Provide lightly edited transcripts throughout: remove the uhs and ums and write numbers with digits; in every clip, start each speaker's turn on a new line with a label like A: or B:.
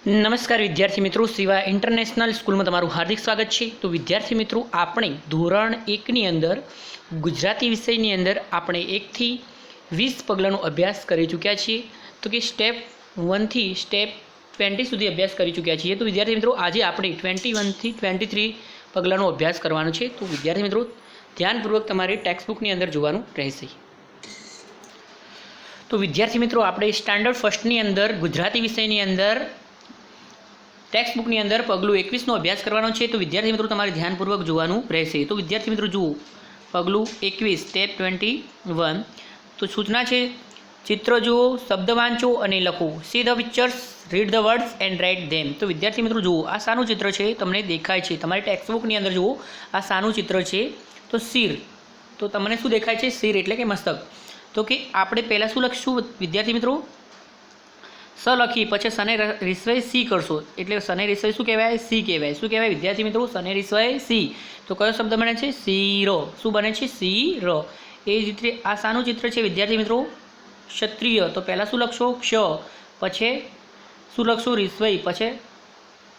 A: નમસ્કાર વિદ્યાર્થી મિત્રો, સિવા ઇન્ટરનેશનલ સ્કૂલમાં તમારું હાર્દિક સ્વાગત છે। તો વિદ્યાર્થી મિત્રો, આપણે ધોરણ 1ની અંદર ગુજરાતી વિષયની અંદર આપણે 1 થી 20 પગલાંનો અભ્યાસ કરી ચૂક્યા છીએ। તો કે સ્ટેપ 1 થી સ્ટેપ 20 સુધી અભ્યાસ કરી ચૂક્યા છીએ। તો વિદ્યાર્થી મિત્રો, આજે આપણે 21 થી 23 પગલાંનો અભ્યાસ કરવાનો છે। તો વિદ્યાર્થી મિત્રો, ધ્યાનપૂર્વક તમારી ટેક્સ્ટ બુકની અંદર જોવાનું રહેશે। તો વિદ્યાર્થી મિત્રો, આપણે સ્ટાન્ડર્ડ ફર્સ્ટની અંદર ગુજરાતી વિષયની અંદર ટેક્સ્ટ બુકની અંદર પગલું 21નો અભ્યાસ કરવાનો છે। તો વિદ્યાર્થી મિત્રો, તમારે ધ્યાનપૂર્વક જોવાનું રહેશે। તો વિદ્યાર્થી મિત્રો જુઓ, પગલું 21 સ્ટેપ 21 તો સૂચના છે, ચિત્ર જુઓ, શબ્દ વાંચો અને લખો। See the pictures, read the words and write them. તો વિદ્યાર્થી મિત્રો જુઓ, આ શાનું ચિત્ર છે તમને દેખાય છે, તમારી ટેક્સ્ટ બુકની અંદર જુઓ, આ શાનું ચિત્ર છે તો શિર। તો તમને શું દેખાય છે? શિર એટલે કે મસ્તક। તો કે આપણે પહેલાં શું લખીશું વિદ્યાર્થી મિત્રો? સ લખી પછી સને રિસ્વય સી કરશો, એટલે સને રિસ્વય શું કહેવાય? સી કહેવાય। શું કહેવાય વિદ્યાર્થી મિત્રો? સને રિસ્વય સી। તો કયો શબ્દ બને છે? શીર। શું બને છે? શીર। એ જ રીતે આ શાનું ચિત્ર છે વિદ્યાર્થી મિત્રો? ક્ષત્રિય। તો પહેલાં શું લખશો? ક્ષ, પછી શું લખશો? રિસ્વય, પછી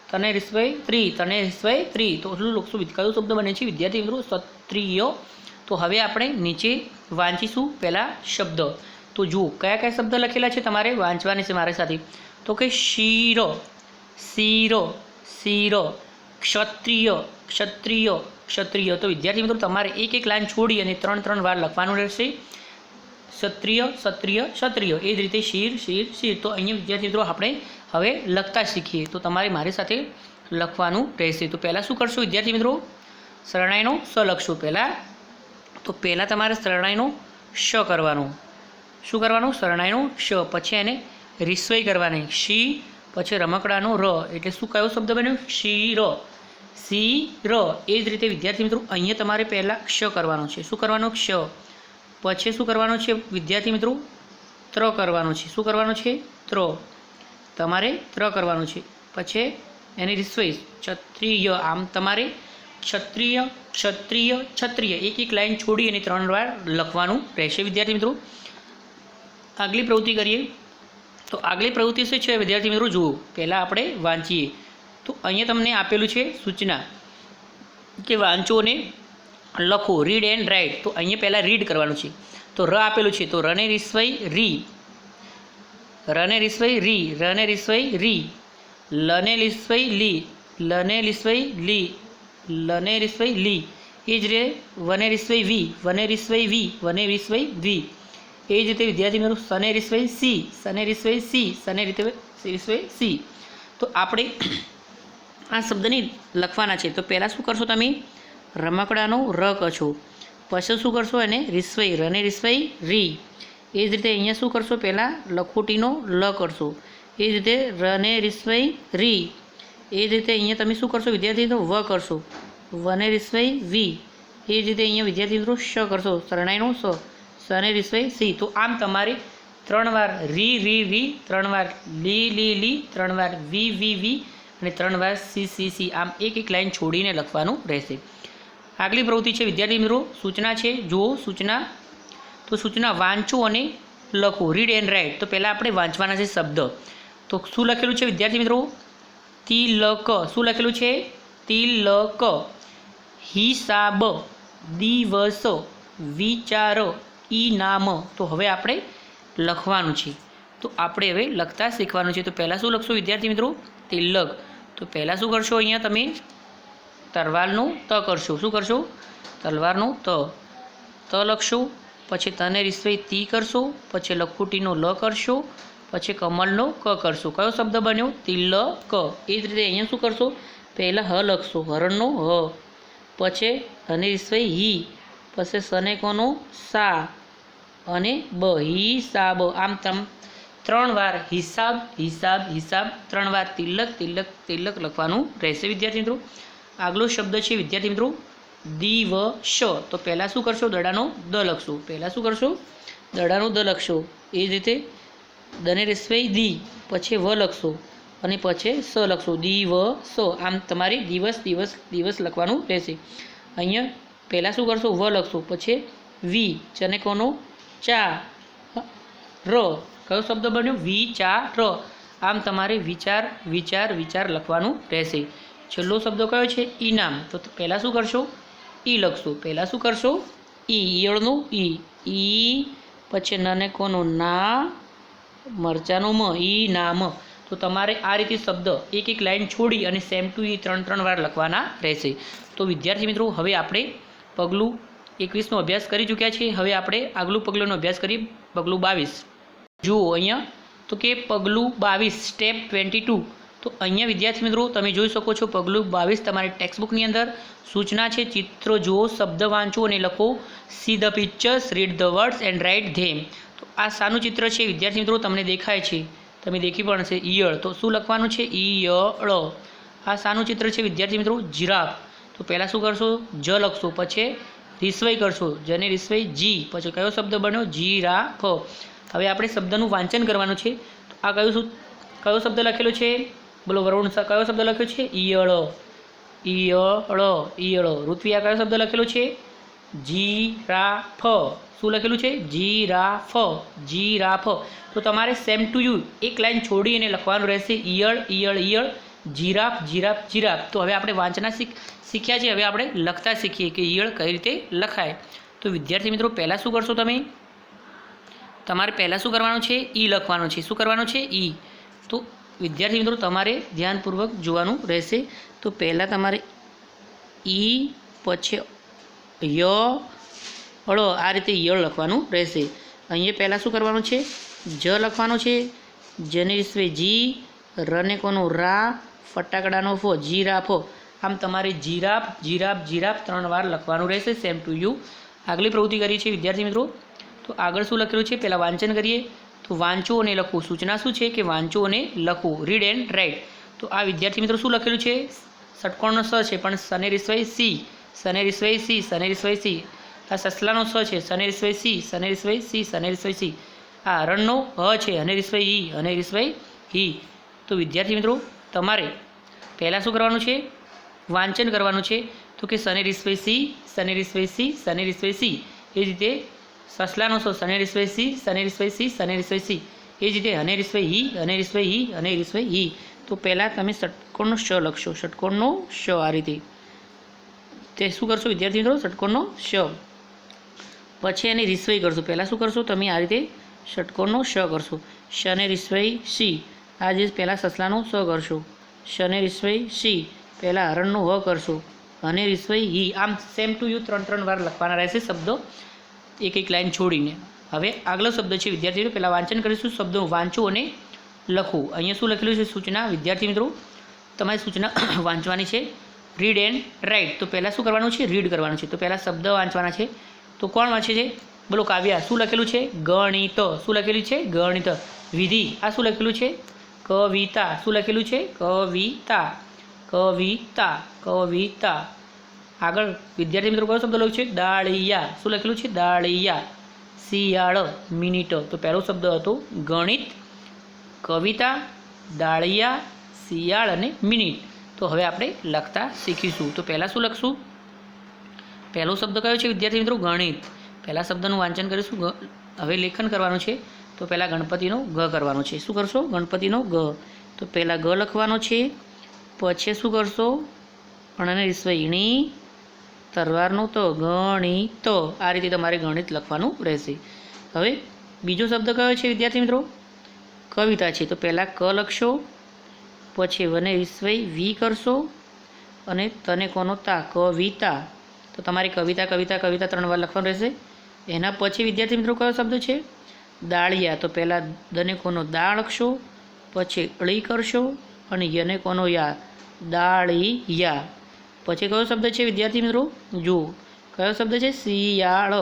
A: તને રિસ્વય ત્રી, તને રિસ્વય ત્રી। તો શું લખશું? કયો શબ્દ બને છે વિદ્યાર્થી મિત્રો? ક્ષત્રિય। તો હવે આપણે નીચે વાંચીશું પહેલાં શબ્દ। તો જુઓ, કયા કયા શબ્દ લખેલા છે તમારે વાંચવાની છે મારી સાથે। તો કે શીર, શીર, શીર, ક્ષત્રિય, ક્ષત્રિય, ક્ષત્રિય। તો વિદ્યાર્થી મિત્રો, તમારે એક એક લાઈન છોડી અને 3 વાર લખવાનું રહેશે। ક્ષત્રિય, ક્ષત્રિય, ક્ષત્રિય। એ જ રીતે શીર, શીર, શીર। તો અહીંયા વિદ્યાર્થી મિત્રો આપણે હવે લખતા શીખીએ। તો તમારે મારી સાથે લખવાનું રહેશે। તો પહેલાં શું કરશો વિદ્યાર્થી મિત્રો? શરણાઈનો સ લખશો પહેલાં। તો પહેલાં તમારે શરણાઈનો શ કરવાનો। શું કરવાનું? શરણાઈનો શ, પછી એને રિસ્વય કરવાની શી, પછી રમકડાનો ર, એટલે શું કયો શબ્દ બન્યો? શીર, શીર। એ જ રીતે વિદ્યાર્થી મિત્રો, અહીંયા તમારે પહેલાં ક્ષ કરવાનો છે। શું કરવાનો? ક્ષ। પછી શું કરવાનું છે વિદ્યાર્થી મિત્રો? ત્ર કરવાનું છે। શું કરવાનું છે? ત્ર, તમારે ત્ર કરવાનું છે। પછી એની રિસ્વય ક્ષત્રિય, આમ તમારે ક્ષત્રિય, ક્ષત્રિય, ક્ષત્રિય, એક એક લાઈન છોડી અને 3 વાર લખવાનું રહેશે વિદ્યાર્થી મિત્રો। આગલી પ્રવૃત્તિ કરીએ। તો આગલી પ્રવૃત્તિ શું છે વિદ્યાર્થી મિત્રો? જુઓ, પહેલાં આપણે વાંચીએ। તો અહીંયા તમને આપેલું છે સૂચના કે વાંચો અને લખો, રીડ એન્ડ રાઇટ। તો અહીંયા પહેલાં રીડ કરવાનું છે। તો ર આપેલું છે, તો રને રિસ્વય રી, રને રિસ્વય રી, રને રિસ્વય રી, લને રિસ્વય લી, લને રિસ્વય લી, લને રિસ્વય લી। એ જ રીતે વને રિસ્વય વી, વને રિસ્વય વી, વને રિસ્વય વી। એ જ રીતે વિદ્યાર્થી મિત્રો, સને રિસ્વય સી, સને રિસ્વય સી, સને રિસ્વય સી। તો આપણે આ શબ્દને લખવાના છે। તો પહેલાં શું કરશો તમે? રમકડાનો ર કરશો, પછી શું કરશો? એને રિસ્વય, રને રિસ્વય રી। એ જ રીતે અહીંયા શું કરશો? પહેલાં લખોટીનો લ કરશો, એ જ રીતે રને રિસ્વય રી। એ જ રીતે અહીંયા તમે શું કરશો વિદ્યાર્થી મિત્રો? વ કરશો, વને રિસ્વય વી। એ જ રીતે અહીંયા વિદ્યાર્થી મિત્રો શ કરશો, શરણાઈનો સ, સને રિસ્વય સી। તો આમ તમારે 3 વાર રી રી રી, 3 વાર લી લી લી, 3 વાર વી વી વી અને 3 વાર સી સી સી, આમ એક એક લાઈન છોડીને લખવાનું રહેશે। આગલી પ્રવૃત્તિ છે વિદ્યાર્થી મિત્રો, સૂચના છે। જુઓ સૂચના। તો સૂચના વાંચો અને લખો, રીડ એન્ડ રાઇટ। તો પહેલાં આપણે વાંચવાના છે શબ્દ। તો શું લખેલું છે વિદ્યાર્થી મિત્રો? તિલક। શું લખેલું છે? તિલક। હિસાબ, દિવસ, વિચાર, ઇનામ। તો હવે આપણે લખવાનું છે। તો આપણે હવે લખતા શીખવાનું છે। તો પહેલાં શું લખશો વિદ્યાર્થી મિત્રો? તિલક। તો પહેલાં શું કરશો? અહીંયા તમે તલવારનો ત કરશો। શું કરશો? તલવારનો ત, ત લખશો, પછી તને રિસ્વય તી કરશો, પછી લખોટીનો લ કરશો, પછી કમળનો ક કરશો। કયો શબ્દ બન્યો? તિલક। એ જ રીતે અહીંયા શું કરશો? પહેલાં હ લખશો, હરણનો હ, પછી હને રિસ્વય હી, પછી સને કોનો સા અને બ, હિસાબ। આમ 3 વાર હિસાબ, હિસાબ, હિસાબ, 3 વાર તિલક, તિલક, તિલક લખવાનું રહેશે વિદ્યાર્થી મિત્રો। આગલો શબ્દ છે વિદ્યાર્થી મિત્રો દિવસ। તો પહેલાં શું કરશો? દડાનો દ લખશો। પહેલાં શું કરશો? દડાનો દ લખશો। એ જ રીતે દને રિસ્વય દી, પછી વ લખશો અને પછી સ લખશો, દિવસ। આમ તમારે દિવસ, દિવસ, દિવસ લખવાનું રહેશે। અહીંયા પહેલાં શું કરશો? વ લખશો, પછી વી, ચને કોનો ચા, ર, કયો શબ્દ બન્યો? વિચાર। આમ તમારે વિચાર વિચાર વિચાર લખવાનું રહેશે. છેલ્લો શબ્દ કયો છે? ઇનામ. તો પહેલાં શું કરશો? ઈ લખશો. પહેલાં શું કરશો? ઈયળનું ઈ, પછી નને કોનું ના, મરચાનું મ, ઈ નામ. તો તમારે આ રીતે શબ્દ એક એક લાઈન છોડી અને સેમ ટુ ઈ 3 વાર લખવાના રહેશે. તો વિદ્યાર્થી મિત્રો, હવે આપણે પગલું 21નો અભ્યાસ કરી ચૂક્યા છીએ. હવે આપણે આગલું પગલુંનો અભ્યાસ કરીએ, પગલું 22. જુઓ અહીંયા તો કે પગલું 22 સ્ટેપ 22. તો અહીંયા વિદ્યાર્થી મિત્રો તમે જોઈ શકો છો પગલું 22 તમારી ટેક્સ્ટબુકની અંદર સૂચના છે. ચિત્રો જુઓ, શબ્દ વાંચો અને લખો. See the pictures, read the words and write them. તો આ શાનું ચિત્ર છે વિદ્યાર્થી મિત્રો? તમને દેખાય છે, તમે દેખી પણ છે, ઈયળ. તો શું લખવાનું છે? ઈયળ. આ શાનું ચિત્ર છે વિદ્યાર્થી મિત્રો? જીરાફ. તો પહેલાં શું કરશો? જ લખશો, પછી રિસ્વઈ કરશો, જને રિસ્વઈ જી, પછી કયો શબ્દ બન્યો? જીરાફ. હવે આપણે શબ્દનું વાંચન કરવાનું છે. તો આ કયો શબ્દ લખેલો છે? બોલો વરુણ સર, કયો શબ્દ લખ્યો છે? ઈયળ. ઈયળ. ઋત્વી, આ કયો શબ્દ લખેલો છે? જીરાફ. શું લખેલું છે? જીરાફ. તો તમારે સેમ ટુ યુ એક લાઈન છોડીને લખવાનું રહેશે. ઈયળ, જીરાફ. તો હવે આપણે વાંચના શીખ્યા છે. હવે આપણે લખતા શીખીએ કે ઈયળ કઈ રીતે લખાય. તો વિદ્યાર્થી મિત્રો, પહેલાં શું કરશો તમે? તમારે પહેલાં શું કરવાનું છે? ઈ લખવાનું છે. શું કરવાનું છે? ઈ. તો વિદ્યાર્થી મિત્રો, તમારે ધ્યાનપૂર્વક જોવાનું રહેશે. તો પહેલાં તમારે ઈ, પછી આ રીતે ઈયળ લખવાનું રહેશે. અહીંયા પહેલાં શું કરવાનું છે? જ લખવાનું છે, જને વિશ્વે જી, રને કોનું રા, ફટાકડાનો ફો, જીરાફો. આમ તમારે જીરાફ 3 વાર લખવાનું રહેશે સેમ ટુ યુ. આગલી પ્રવૃત્તિ કરી છે વિદ્યાર્થી મિત્રો. તો આગળ શું લખેલું છે? પહેલાં વાંચન કરીએ. તો વાંચો અને લખો. સૂચના શું છે? કે વાંચો અને લખો, રીડ એન્ડ રાઇટ. તો આ વિદ્યાર્થી મિત્રો શું લખેલું છે? ષટકોણનો સ છે, પણ સને રિસ્વઈ સી. આ સસલાનો સ છે, સને રિસ્વઈ સી. આ હરણનો હ છે, અને રિસ્વઈ હી. તો વિદ્યાર્થી મિત્રો, તમારે પહેલાં શું કરવાનું છે? વાંચન કરવાનું છે. તો કે સને રિસ્વઈ સી. એ જ રીતે સસલાનો સ, સને રિસ્વઈ સી. એ જ રીતે હને રિસ્વઈ હી. તો પહેલાં તમે ષટકોણનો શ લખશો, ષટકોણનો શ. આ રીતે તે શું કરશો વિદ્યાર્થી મિત્રો? ષટકોણનો શ. પછી એને રિસ્વઈ કરશો. પહેલાં શું કરશો તમે? આ રીતે ષટકોણનો શ કરશો. શને રિસ્વઈ સી. આ જે પહેલાં સસલાનો સ કરશો, શને રિસ્વઈ સી. પહેલાં હરણનો હ કરશો, અને રિસ્વઈ હી. આમ સેમ ટુ યુ 3 વાર લખવાના રહેશે શબ્દો એક એક લાઈન છોડીને. હવે આગલો શબ્દ છે વિદ્યાર્થી મિત્રો, પહેલાં વાંચન કરીશું. શબ્દો વાંચો અને લખો. અહીંયા શું લખેલું છે? સૂચના. વિદ્યાર્થી મિત્રો, તમારી સૂચના વાંચવાની છે. Read and write. તો પહેલાં શું કરવાનું છે? રીડ કરવાનું છે. તો પહેલાં શબ્દ વાંચવાના છે. તો કોણ વાંચે છે? બોલો કાવ્યા. શું લખેલું છે? ગણિત. શું લખેલું છે? ગણિત. વિધિ. આ શું લખેલું છે? કવિતા. શું લખેલું છે? કવિતા. આગળ વિદ્યાર્થી મિત્રો કયો શબ્દ લખ્યું છે? ડાળિયા. શું લખેલું છે? ડાળિયા. શિયાળ, મિનિટ. તો પહેલો શબ્દ હતો ગણિત, કવિતા, ડાળિયા, શિયાળ અને મિનિટ. તો હવે આપણે લખતા શીખીશું. તો પહેલાં શું લખશું? પહેલો શબ્દ કયો છે વિદ્યાર્થી મિત્રો? ગણિત. પહેલાં શબ્દનું વાંચન કરીશું. હવે લેખન કરવાનું છે. તો પહેલાં ગણપતિનો ગ કરવાનો છે. શું કરશો? ગણપતિનો ગ. તો પહેલાં ગ લખવાનો છે. પછી શું કરશો? અણને રિસ્વઈણી, તરવારનો તો, ગણિત. આ રીતે તમારે ગણિત લખવાનું રહેશે. હવે બીજો શબ્દ કયો છે વિદ્યાર્થી મિત્રો? કવિતા છે. તો પહેલાં ક લખશો, પછી વને વિસ્વઈ વી કરશો, અને તને કોનો તા, કવિતા. તો તમારે કવિતા 3 વાર લખવાનું રહેશે. એના પછી વિદ્યાર્થી મિત્રો કયો શબ્દ છે? દાળિયા. તો પહેલાં દને કોનો દા લખશો, પછી ળી કરશો, અને યને કોનો યા, દાળિયા. પછી કયો શબ્દ છે વિદ્યાર્થી મિત્રો? જુઓ કયો શબ્દ છે? શિયાળ.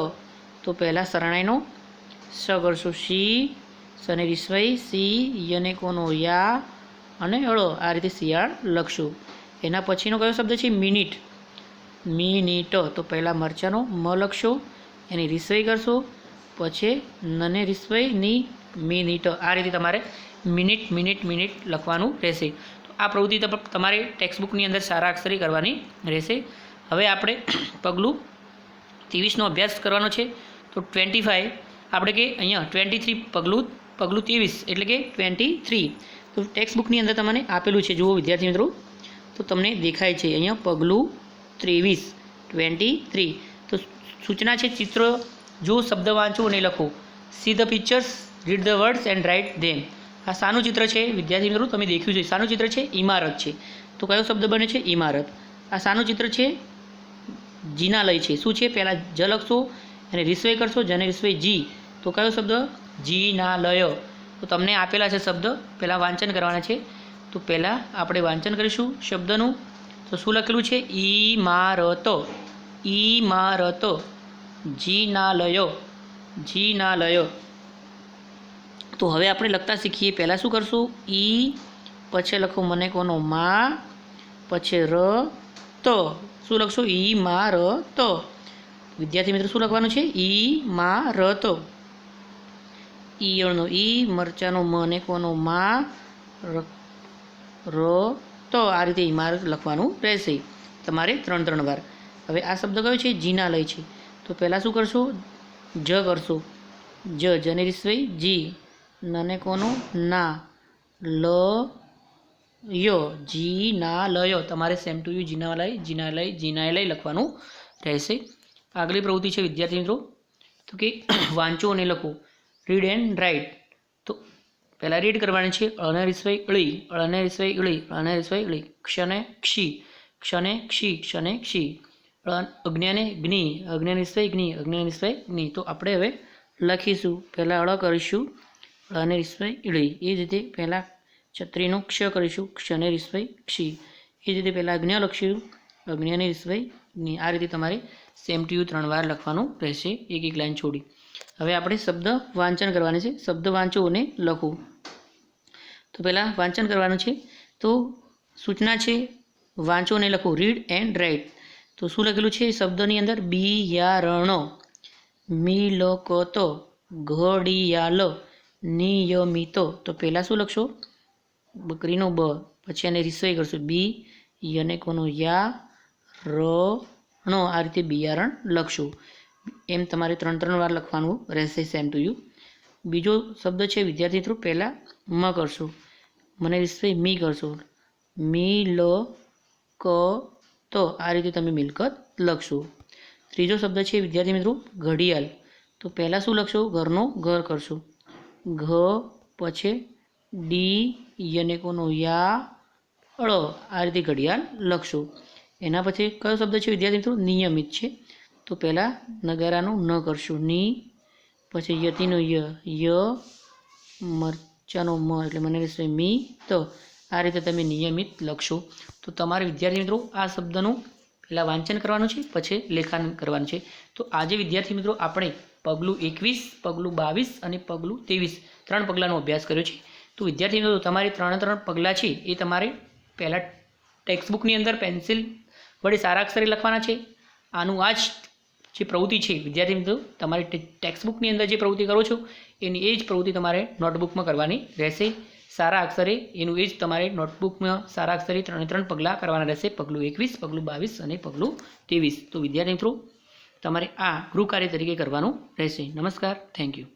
A: તો પહેલાં શરણાઈનો સ કરશો, શી, સને રિસ્વઈ સી, યને કોનો યા, અને અળો. આ રીતે શિયાળ લખશું. એના પછીનો કયો શબ્દ છે? મિનિટ. તો પહેલાં મરચાંનો મ લખશો, એની રિસ્વઈ કરશો, પછી નને રિસ્વઈ ની, મિનિટ. આ રીતે તમારે મિનિટ લખવાનું રહેશે. તો આ પ્રવૃત્તિ તમારે ટેક્સ્ટબુકની અંદર સારા અક્ષરે કરવાની રહેશે. હવે આપણે પગલું 23નો અભ્યાસ કરવાનો છે. તો 25 આપણે કે અહીંયા 23 પગલું 23 એટલે કે 23. તો ટેક્સ્ટ બુકની અંદર તમને આપેલું છે, જુઓ વિદ્યાર્થી મિત્રો, તો તમને દેખાય છે અહીંયા પગલું 23 તો સૂચના છે ચિત્ર જો, શબ્દ વાંચો અને લખો. See the pictures, read the words and write them. આ શાનું ચિત્ર છે વિદ્યાર્થી મિત્રો? તમે દેખ્યું છે. શાનું ચિત્ર છે? ઇમારત છે. તો કયો શબ્દ બને છે? ઇમારત. આ શાનું ચિત્ર છે? જીનાલય છે. શું છે? પહેલાં જ લખશો અને રિસ્વય કરશો, જને રિસ્વય જી. તો કયો શબ્દ? જીનાલય. તો તમને આપેલા છે શબ્દ, પહેલાં વાંચન કરવાના છે. તો પહેલાં આપણે વાંચન કરીશું શબ્દનું. તો શું લખેલું છે? ઇમારત, ઇમારત. જીનાલય, જીનાલય. તો હવે આપણે લખતા શીખીએ. પહેલાં શું કરશું? ઈ, પછી લખો મને કોનો? મા, પછી ર ત. શું લખશો? ઇમારત. વિદ્યાર્થી મિત્રો શું લખવાનું છે? ઇમારત. ઈયળનો ઈ, મરચાનો મ અને કોનો? મા, ર ત. આ રીતે ઇમારત લખવાનું રહેશે તમારે 3 વાર. હવે આ શબ્દ કયો છે? જીનાલય છે. તો પહેલાં શું કરશો? જ કરશો. જને રિસ્વય જી, નને કોનો? ના, લ ય, જીનાલય. તમારે સેમ ટુ યુ જીનાલય, જીનાલય, જીનાલય લખવાનું રહેશે. આગલી પ્રવૃત્તિ છે વિદ્યાર્થી મિત્રો, તો કે વાંચો અને લખો. Read and write. તો પહેલાં રીડ કરવાની છે. અળને રિસ્વય અળી, અળને રિસ્વય અળી, અળને રિસ્વય અળી. ક્ષને ક્ષી, ક્ષને ક્ષી, ક્ષને ક્ષી. અજ્ઞાને જ્ઞી, અજ્ઞાન રિસ્વય જ્ઞી, અજ્ઞાન રિસ્વય જ્ઞી. તો આપણે હવે લખીશું. પહેલાં અળ કરીશું, અળને રિસ્વય અળી. એ જ રીતે પહેલાં છત્રીનો ક્ષ કરીશું, ક્ષને રિસ્વય ક્ષી. એ જ રીતે પહેલાં અજ્ઞ લખીશું, અજ્ઞાને રિસ્વય જ્ઞી. આ રીતે તમારે સેમ ટુ યુ 3 વાર લખવાનું રહેશે, એક એક લાઈન છોડી. હવે આપણે શબ્દ વાંચન કરવાની છે. શબ્દ વાંચો અને લખો. તો પહેલાં વાંચન કરવાનું છે. તો સૂચના છે વાંચો અને લખો. Read and write. તો શું લખેલું છે શબ્દની અંદર? બિયારણ, મિલકત, ઘડિયાળ, નિયમિત. તો પહેલાં શું લખશો? બકરીનો બ, પછી એને રિસ્વય કરશો બી, યને કોનો? યા, ર ણ. આ રીતે બિયારણ લખશો. એમ તમારે 3 વાર લખવાનું રહેશે સેમ ટુ યુ. બીજો શબ્દ છે વિદ્યાર્થી મિત્રો, પહેલાં મ કરશો, મને રિસ્વય મી કરશો, મિલ ક તો. આ રીતે તમે મિલકત લખશો. ત્રીજો શબ્દ છે વિદ્યાર્થી મિત્રો ઘડિયાળ. તો પહેલાં શું લખશો? ઘરનો ઘર કરશો, ઘ, પછી ડી, યને કોનો? યા, અળ. આ રીતે ઘડિયાળ લખશો. એના પછી કયો શબ્દ છે વિદ્યાર્થી મિત્રો? નિયમિત છે. તો પહેલાં નગારાનું ન કરશું, ની, પછી યતિનો ય, મરચાનો મ એટલે મને રહેશે મી. તો આ રીતે તમે નિયમિત લખશો. તો તમારે વિદ્યાર્થી મિત્રો આ શબ્દનું પહેલાં વાંચન કરવાનું છે, પછી લેખન કરવાનું છે. તો આજે વિદ્યાર્થી મિત્રો આપણે પગલું 21, પગલું 22 અને પગલું 23 3 પગલાંનો અભ્યાસ કર્યો છે. તો વિદ્યાર્થી મિત્રો તમારે 3 પગલાં છે એ તમારે પહેલાં ટેક્સ્ટબુકની અંદર પેન્સિલ વડે સારા અક્ષરે લખવાના છે. આનું આ જ જે પ્રવૃત્તિ છે વિદ્યાર્થી મિત્રો, તમારે ટેક્સ્ટબુકની અંદર જે પ્રવૃત્તિ કરો છો એની એ જ પ્રવૃત્તિ તમારે નોટબુકમાં કરવાની રહેશે. સારા અક્ષરે એનું એ જ તમારે નોટબુકમાં સારા અક્ષરે 3 પગલાં કરવાના રહેશે. પગલું 21, પગલું 22 અને પગલું 23. તો વિદ્યાર્થી મિત્રો તમારે આ ગૃહ કાર્ય તરીકે કરવાનું રહેશે. નમસ્કાર, થેન્ક યુ.